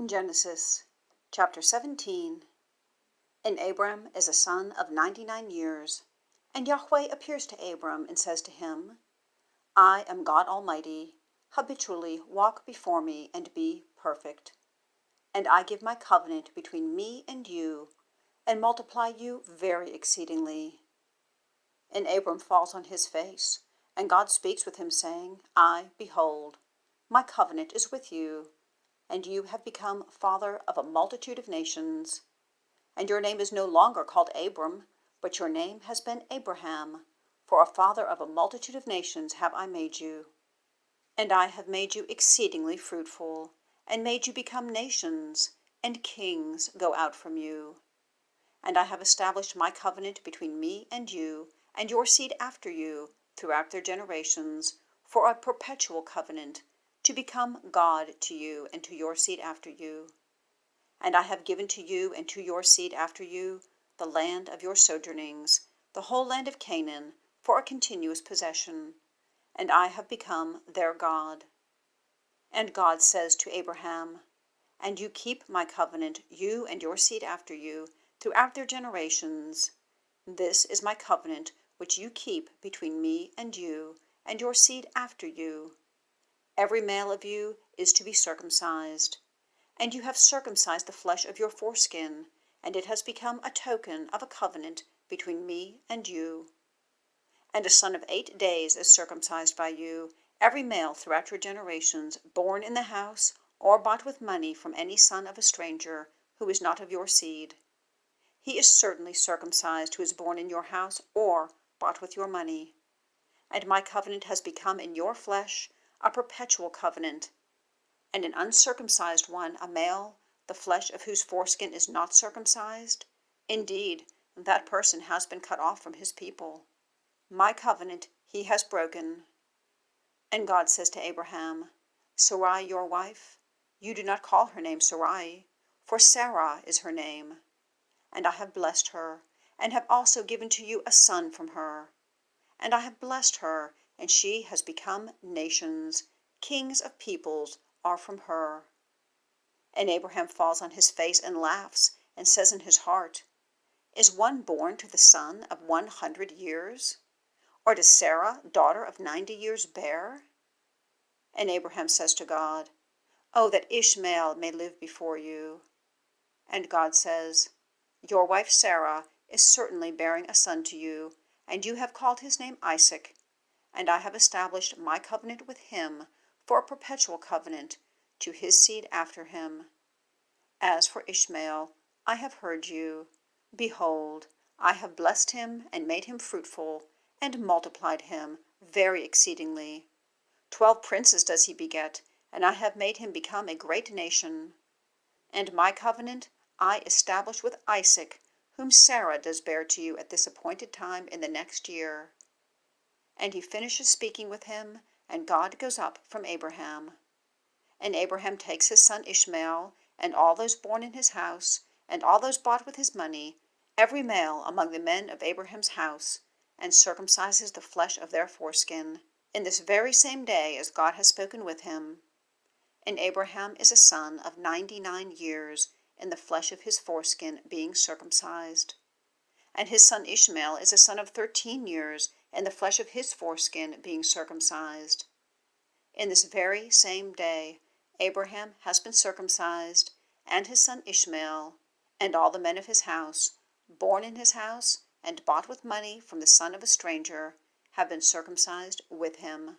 Genesis chapter 17. And Abram is a son of 99 years. And Yahweh appears to Abram and says to him, I am God Almighty. Habitually walk before me and be perfect. And I give my covenant between me and you, and multiply you very exceedingly. And Abram falls on his face, and God speaks with him, saying, Behold, my covenant is with you, and you have become father of a multitude of nations. And your name is no longer called Abram, but your name has been Abraham, for a father of a multitude of nations have I made you. And I have made you exceedingly fruitful, and made you become nations, and kings go out from you. And I have established my covenant between me and you, and your seed after you, throughout their generations, for a perpetual covenant, to become God to you and to your seed after you. And I have given to you and to your seed after you the land of your sojournings, the whole land of Canaan, for a continuous possession. And I have become their God. And God says to Abraham, And you keep my covenant, you and your seed after you, throughout their generations. This is my covenant which you keep between me and you, and your seed after you. Every male of you is to be circumcised. And you have circumcised the flesh of your foreskin, and it has become a token of a covenant between me and you. And a son of 8 days is circumcised by you, every male throughout your generations, born in the house, or bought with money from any son of a stranger, who is not of your seed. He is certainly circumcised who is born in your house, or bought with your money. And my covenant has become in your flesh a perpetual covenant. And an uncircumcised one, a male, the flesh of whose foreskin is not circumcised, indeed, that person has been cut off from his people. My covenant he has broken. And God says to Abraham, Sarai your wife, you do not call her name Sarai, for Sarah is her name. And I have blessed her, and have also given to you a son from her. And I have blessed her, and she has become nations, kings of peoples are from her. And Abraham falls on his face and laughs, and says in his heart, Is one born to the son of 100 years? Or does Sarah, daughter of 90 years, bear? And Abraham says to God, Oh, that Ishmael may live before you. And God says, Your wife Sarah is certainly bearing a son to you, and you have called his name Isaac, and I have established my covenant with him for a perpetual covenant to his seed after him. As for Ishmael, I have heard you. Behold, I have blessed him and made him fruitful, and multiplied him very exceedingly. 12 princes does he beget, and I have made him become a great nation. And my covenant I establish with Isaac, whom Sarah does bear to you at this appointed time in the next year. And he finishes speaking with him, and God goes up from Abraham. And Abraham takes his son Ishmael, and all those born in his house, and all those bought with his money, every male among the men of Abraham's house, and circumcises the flesh of their foreskin, in this very same day as God has spoken with him. And Abraham is a son of 99 years, in the flesh of his foreskin being circumcised. And his son Ishmael is a son of 13 years, in the flesh of his foreskin being circumcised. In this very same day Abraham has been circumcised, and his son Ishmael, and all the men of his house, born in his house, and bought with money from the son of a stranger, have been circumcised with him.